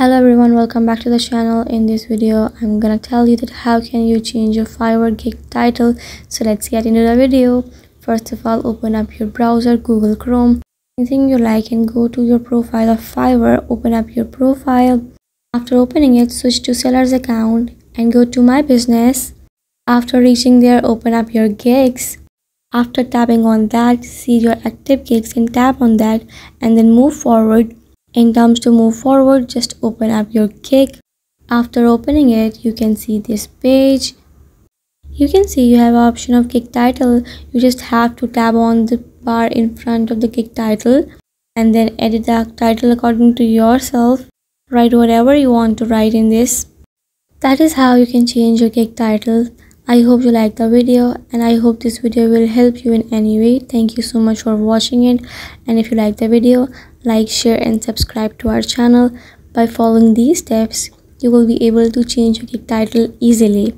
Hello everyone, welcome back to the channel. In this video I'm gonna tell you that how can you change your Fiverr gig title. So let's get into the video. First of all, open up your browser, Google Chrome, anything you like, and go to your profile of Fiverr. Open up your profile. After opening it, switch to seller's account and go to my business. After reaching there, open up your gigs. After tapping on that, see your active gigs and tap on that and then move forward. In terms to move forward, just open up your gig. After opening it, you can see this page. You can see you have an option of gig title. You just have to tap on the bar in front of the gig title and then edit the title according to yourself. Write whatever you want to write in this. That is how you can change your gig title. I hope you liked the video and I hope this video will help you in any way. Thank you so much for watching it, and if you like the video, like, share and subscribe to our channel. By following these steps, you will be able to change your gig title easily.